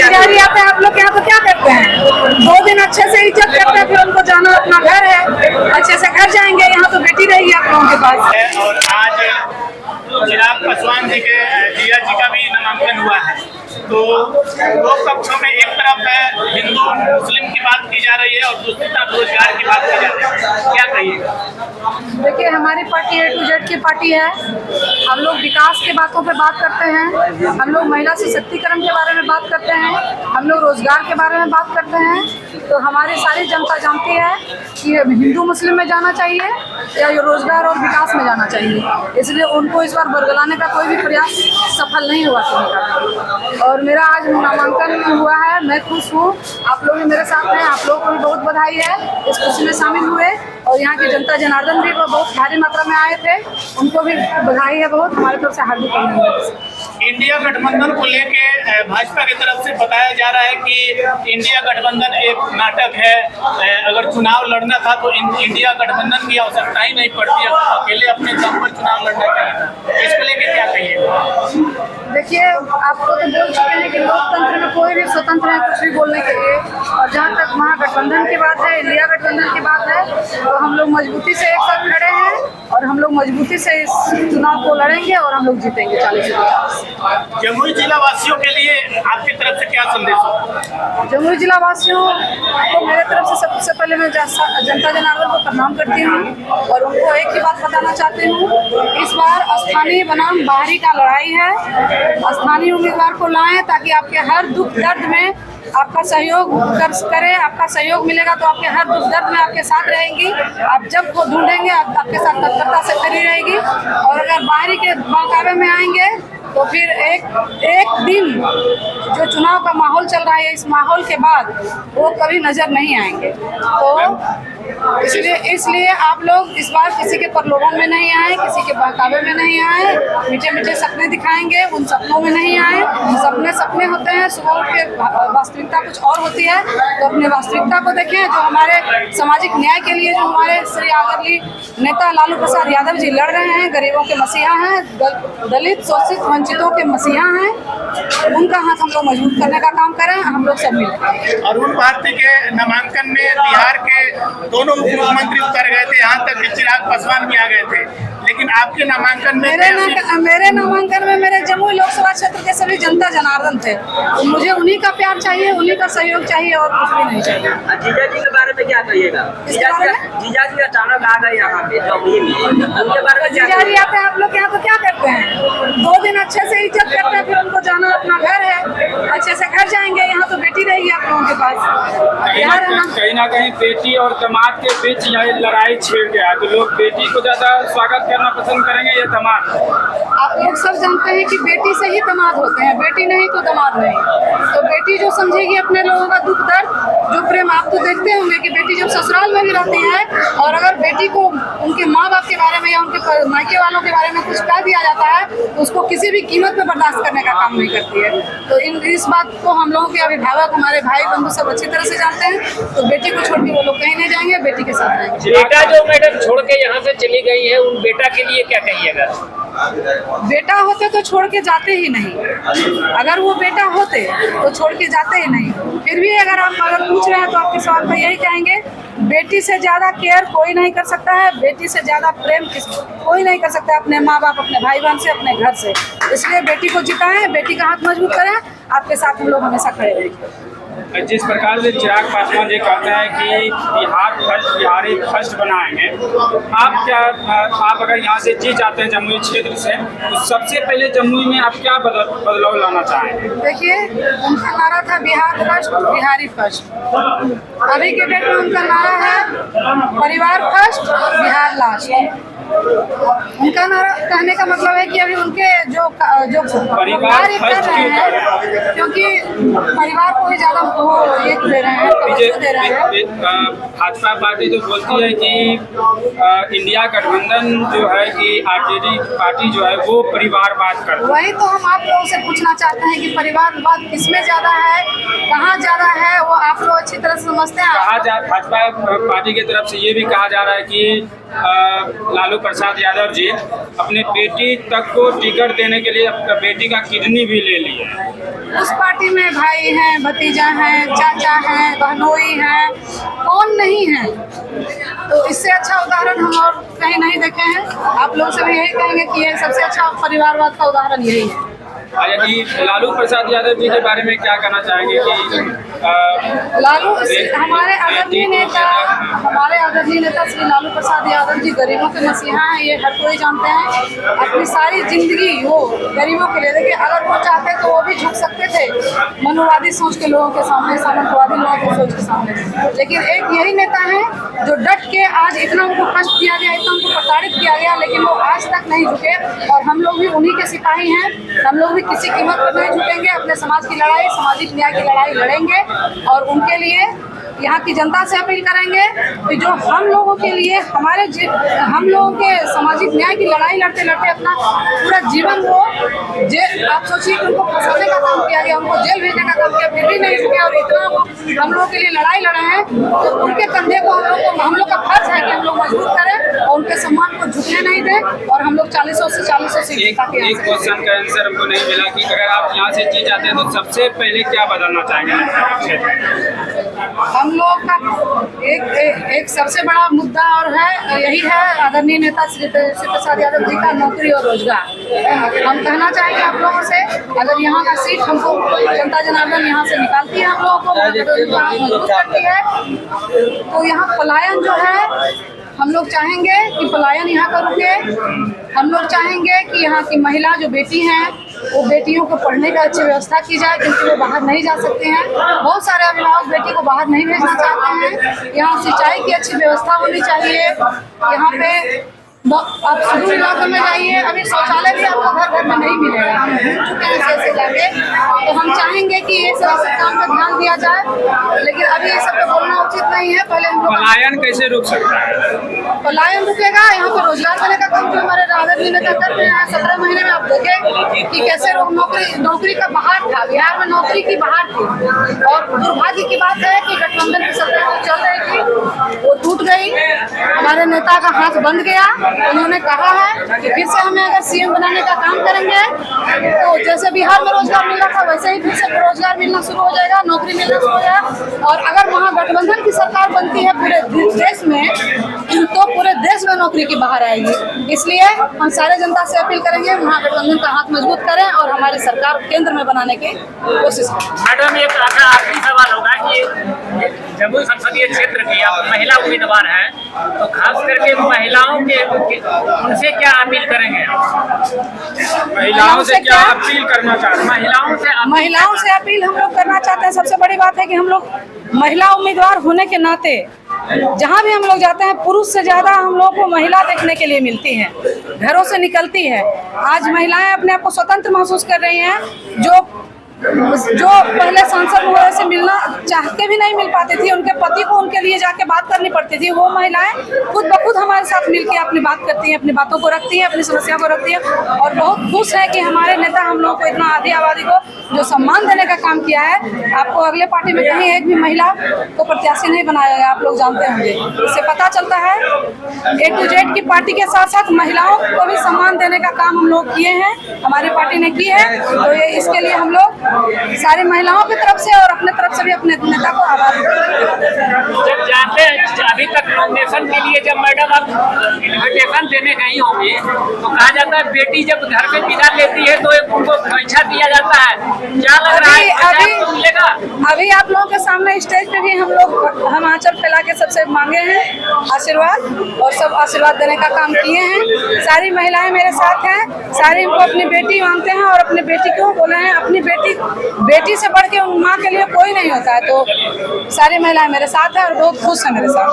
पुजारी आते हैं आप लोग यहाँ तो क्या करते हैं? 2 दिन अच्छे से इज्जत करते हैं, फिर उनको जाना अपना घर है, अच्छे से घर जाएंगे। यहाँ तो बेटी रहेगी आप लोगों के पास। और आज चिराग पासवान जी के जिया जी का भी नामांकन हुआ है, तो दो पक्षों में एक तरफ हिंदू मुस्लिम की बात की जा रही है और दूसरी तरफ रोजगार की बात की जा रही है, क्या कहिएगा? देखिए, हमारी पार्टी A to Z की पार्टी है। हम लोग विकास के बातों पे बात करते हैं, हम लोग महिला सशक्तिकरण के बारे में बात करते हैं, हम लोग रोजगार के बारे में बात करते हैं। तो हमारी सारी जनता जानती है कि हिंदू मुस्लिम में जाना चाहिए या रोजगार और विकास में जाना चाहिए, इसलिए उनको इस बार बरगलाने का कोई भी प्रयास सफल नहीं हुआ का। और मेरा आज नामांकन हुआ है, मैं खुश हूँ, आप लोग भी मेरे साथ हैं, आप लोगों को भी बहुत बधाई है इस खुशी में शामिल हुए। और यहाँ के जनता जनार्दन भी बहुत भारी मात्रा में आए थे, उनको भी बधाई है बहुत, हमारी तरफ से हार्दिक अभिनंदन। इंडिया गठबंधन को लेके भाजपा की तरफ से बताया जा रहा है कि इंडिया गठबंधन एक नाटक है, अगर चुनाव लड़ना था तो इंडिया गठबंधन की आवश्यकता ही नहीं पड़ती, अकेले अपने दम पर चुनाव लड़ना चाहिए। इसको लेके क्या कहिए? देखिए, आपको तो बोल चुके हैं कि लोकतंत्र में कोई भी स्वतंत्र है कुछ भी बोलने के लिए, और जहाँ तक महागठबंधन की बात है, इंडिया गठबंधन की बात है, तो हम लोग मजबूती से एक साथ खड़े हैं और हम लोग मजबूती से इस चुनाव को लड़ेंगे और हम लोग जीतेंगे 40-50। जमुई जिला वासियों के लिए आपकी तरफ से क्या संदेश हो? जमुई जिला वासियों को मेरे तरफ से सबसे पहले मैं जनता जनार्दन को प्रणाम करती हूँ और उनको एक ही बात बताना चाहती हूँ, इस बार स्थानीय बनाम बाहरी का लड़ाई है। स्थानीय उम्मीदवार को लाएं ताकि आपके हर दुख दर्द में आपका सहयोग करें, आपका सहयोग मिलेगा तो आपके हर दुख दर्द में आपके साथ रहेंगी। आप जब वो ढूंढेंगे आपके साथ तत्परता से खड़ी रहेगी। और अगर बाहरी के मुकाबले में आएंगे तो फिर एक दिन जो चुनाव का माहौल चल रहा है, इस माहौल के बाद वो कभी नजर नहीं आएंगे। तो इसलिए आप लोग इस बार किसी के प्रलोभन में नहीं आए, किसी के बहकावे में नहीं आए, मीठे मीठे सपने दिखाएंगे, उन सपनों में नहीं आए। सपने होते हैं, सुबह उठ के वास्तविकता कुछ और होती है, तो अपने वास्तविकता को देखें। जो हमारे सामाजिक न्याय के लिए जो हमारे श्री आदरणीय नेता लालू प्रसाद यादव जी लड़ रहे हैं, गरीबों के मसीहा हैं, दलित शोषित वंचितों के मसीहा हैं, उनका हाथ हम लोग मजबूत करने का काम करें, हम लोग सब मिलकर। अरुण भारती के नामांकन में बिहार के दोनों उप मुख्यमंत्री उतर गए थे, यहाँ तक कि चिराग पासवान भी आ गए थे, लेकिन आपके नामांकन में मेरे नामांकन में मेरे जमुई लोकसभा क्षेत्र के सभी जनता जनार्दन थे। तो मुझे उन्हीं का प्यार चाहिए, उन्हीं का सहयोग चाहिए और कुछ भी नहीं चाहिए। जीजा जी के बारे में क्या कहिएगा? जीजा जी अचानक आ गए यहाँ पे जमुई में, उनके बारे में जीजा जी आते हैं आप लोग यहाँ तो क्या करते हैं? 2 दिन अच्छे से इज्जत करते हैं, फिर उनको जाना अपना घर है, अच्छे से घर जाएंगे। यहाँ तो बेटी रहेगी आप लोगों के पास। कहीं ना कहीं बेटी और दामाद के बीच यह लड़ाई छिड़ गया, तो लोग बेटी को ज्यादा स्वागत करना पसंद करेंगे या दामाद? आप लोग सब जानते हैं कि बेटी से ही दामाद होते हैं, बेटी नहीं तो दामाद नहीं। तो बेटी जो समझेगी अपने लोगों का दुख दर्द, जो प्रेम, आप तो देखते होंगे कि बेटी जब ससुराल में भी रहती है और अगर बेटी को उनके माँ बाप के बारे में या उनके मायके वालों के बारे में कुछ कह दिया जाता है तो उसको किसी भी कीमत पे बर्दाश्त करने का काम नहीं करती है। तो इस बात को हम लोगों के अभिभावक, हमारे भाई बंधु सब अच्छी तरह से जानते हैं। तो बेटी को छोड़ के वो लोग कहीं नहीं जाएंगे, बेटी के साथ रहेंगे। बेटा जो मैडम छोड़ के यहाँ से चली गई है, उन बेटा के लिए क्या कहिएगा? बेटा होते तो छोड़ के जाते ही नहीं, अगर वो बेटा होते तो छोड़ के जाते ही नहीं। फिर भी अगर पूछ रहे हैं तो आपके सवाल पर यही कहेंगे, बेटी से ज़्यादा केयर कोई नहीं कर सकता है, बेटी से ज़्यादा प्रेम कोई नहीं कर सकता है अपने माँ बाप, अपने भाई बहन से, अपने घर से। इसलिए बेटी को जिताएं, बेटी का हाथ मजबूत करें, आपके साथ हम लोग हमेशा खड़े रहेंगे। जिस प्रकार से चिराग पासवान जी कहते हैं कि बिहार फर्स्ट, बिहारी फर्स्ट बनाएंगे, आप अगर यहाँ से जीत जाते हैं जमुई क्षेत्र से, तो सबसे पहले जमुई में आप क्या बदलाव लाना चाहेंगे? देखिए, उनका नारा था बिहार फर्स्ट, बिहारी फर्स्ट। अभी के डेट में उनका नारा है परिवार फर्स्ट, बिहार लास्ट। उनका नारा कहने का मतलब है कि अभी उनके जो परिवार कर रहे हैं, क्योंकि परिवार को ही ज्यादा ये दे रहे हैं। भाजपा पार्टी जो बोलती है कि इंडिया गठबंधन जो है कि आरजेडी पार्टी जो है वो परिवारवाद करती है। वही तो हम आप लोगों से पूछना चाहते हैं कि परिवारवाद किसमें ज्यादा है, कहाँ ज्यादा है, वो आप लोग अच्छी तरह से समझते हैं। भाजपा पार्टी की तरफ से ये भी कहा जा रहा है कि लालू प्रसाद यादव जी अपने बेटी तक को टिकट देने के लिए अपनी बेटी का किडनी भी ले लिए हैं। उस पार्टी में भाई हैं, भतीजा हैं, चाचा हैं, बहनोई हैं, कौन नहीं है। तो इससे अच्छा उदाहरण हम और कहीं नहीं देखे हैं। आप लोग से भी यही कहेंगे कि ये सबसे अच्छा परिवारवाद का उदाहरण यही है। जी, लालू प्रसाद यादव जी के बारे में क्या कहना चाहेंगे कि लालू हमारे आदरणीय नेता श्री लालू प्रसाद यादव जी गरीबों के मसीहा हैं, ये हर कोई जानते हैं। अपनी सारी जिंदगी वो गरीबों के लिए, देखिए अगर वो चाहते तो वो भी झुक सकते थे मनुवादी सोच के लोगों के सामने, सामंतवादी लोगों की सोच के सामने, लेकिन एक यही नेता है जो डट के आज इतना उनको कष्ट दिया गया, इतना उनको प्रताड़ित किया गया, लेकिन वो आज तक नहीं झुके। और हम लोग भी उन्हीं के सिपाही हैं। हम लोग भी किसी कीमत पर नहीं झुकेंगे। अपने समाज की लड़ाई, सामाजिक न्याय की लड़ाई लड़ेंगे और उनके लिए यहाँ की जनता से अपील करेंगे कि जो हम लोगों के लिए हम लोगों के सामाजिक न्याय की लड़ाई लड़ते लड़ते अपना पूरा जीवन वो आप सोचिए कि उनको फंसाने का काम किया गया, उनको जेल भेजने का काम किया, फिर भी नहीं झुके और इतना वो हम लोगों के लिए लड़ाई लड़े हैं। तो उनके कंधे को हम लोग का फर्ज है कि हम लोग मजबूत करें और उनके सम्मान को झुकने नहीं दें। और हम लोग 40 से 40 सीट। एक क्वेश्चन का आंसर हमको नहीं मिला कि अगर आप यहाँ से जीत जाते हैं तो सबसे पहले क्या बदलना चाहेंगे? हम लोग का एक सबसे बड़ा मुद्दा और है, यही है आदरणीय नेता श्री प्रसाद यादव जी का नौकरी और रोजगार। हम कहना चाहेंगे आप लोगों से, अगर यहाँ का सीट हमको जनता जनार्दन यहाँ से निकालती है, हम लोगों को मजबूत करती है, तो यहाँ पलायन जो है हम लोग चाहेंगे कि पलायन यहाँ का रुके। हम लोग चाहेंगे कि यहाँ की महिला जो बेटी हैं वो बेटियों को पढ़ने का अच्छी व्यवस्था की जाए, क्योंकि वो बाहर नहीं जा सकते हैं। बहुत सारे अभिभावक बेटी को बाहर नहीं भेजना चाहते हैं। यहाँ सिंचाई की अच्छी व्यवस्था होनी चाहिए। यहाँ पे आप सुदूर इलाकों में जाइए, अभी शौचालय भी आपको घर घर में नहीं मिलेगा। हम घूम चुके हैं ऐसे जाके, तो हम चाहेंगे कि ये सब काम पर ध्यान दिया जाए, लेकिन अभी ये सब पे बोलना उचित नहीं है। पहले हम पलायन कैसे रुक सकता है? पलायन रुकेगा, यहाँ पर रोजगार देने का काम जो हमारे आदरणीय नेता कर रहे हैं। 17 महीने में आप देखें कि कैसे नौकरी का बहार था, बिहार में नौकरी की बहार थी। और दुर्भाग्य की बात है कि गठबंधन की सरकार चल रही थी, वो टूट गई, हमारे नेता का हाथ बंध गया। उन्होंने कहा है कि फिर से हमें अगर सीएम बनाने का काम करेंगे तो जैसे बिहार में रोजगार मिला था वैसे ही फिर से रोजगार मिलना शुरू हो जाएगा, नौकरी मिलना शुरू हो जाएगा। और अगर महागठबंधन की सरकार बनती है पूरे देश में, तो पूरे देश में नौकरी की बहार आएगी। इसलिए हम सारे जनता से अपील करेंगे महागठबंधन का हाथ मजबूत करें और हमारी सरकार केंद्र में बनाने की कोशिश करें। मैडम, एक आखिरी सवाल होगा कि जमुई संसदीय क्षेत्र की आप महिला उम्मीदवार हैं, तो खास करके महिलाओं के उनसे क्या अपील करेंगे? महिलाओं से क्या अपील करना चाहते हैं? महिलाओं से अपील हम लोग करना चाहते हैं। सबसे बड़ी बात है कि हम लोग महिला उम्मीदवार होने के नाते जहाँ भी हम लोग जाते हैं, पुरुष से ज्यादा हम लोग को महिला देखने के लिए मिलती हैं, घरों से निकलती है। आज महिलाएं अपने आप को स्वतंत्र महसूस कर रही हैं, जो पहले सांसद महोदय से मिलना चाहते भी नहीं मिल पाती थी, उनके पति को उनके लिए जाके बात करनी पड़ती थी, वो महिलाएं खुद ब खुद हमारे साथ मिलकर अपनी बात करती हैं, अपनी बातों को रखती हैं, अपनी समस्या को रखती हैं। और बहुत खुश है कि हमारे नेता हम लोग को इतना आधी आबादी को जो सम्मान देने का काम किया है। आपको अगले पार्टी में कहीं एक भी महिला को प्रत्याशी नहीं बनाया गया, आप लोग जानते होंगे। इससे पता चलता है A to Z की पार्टी के साथ साथ महिलाओं को भी सम्मान देने का काम हम लोग किए हैं, हमारी पार्टी ने की है। तो ये इसके लिए हम लोग सारी महिलाओं की तरफ से और अपने तरफ से भी अपने नेता को आभार। जब जाते हैं अभी तक नॉमिनेशन के लिए, जब मैडम आप इन्विटेशन देने गई होंगी तो कहा जाता है बेटी जब घर में विदा लेती है तो उनको पैसा दिया जाता है, क्या लग रहा है मिलेगा? अभी आप लोगों के सामने स्टेज पे भी हम आंचल फैला के सबसे मांगे हैं आशीर्वाद, और सब आशीर्वाद देने का काम किए हैं। सारी महिलाएं मेरे साथ हैं, सारी इनको अपनी बेटी मानते हैं और अपनी बेटी को बोले हैं अपनी बेटी से बढ़ के माँ के लिए कोई नहीं होता है। तो सारी महिलाएं मेरे साथ हैं और बहुत खुश हैं मेरे साथ।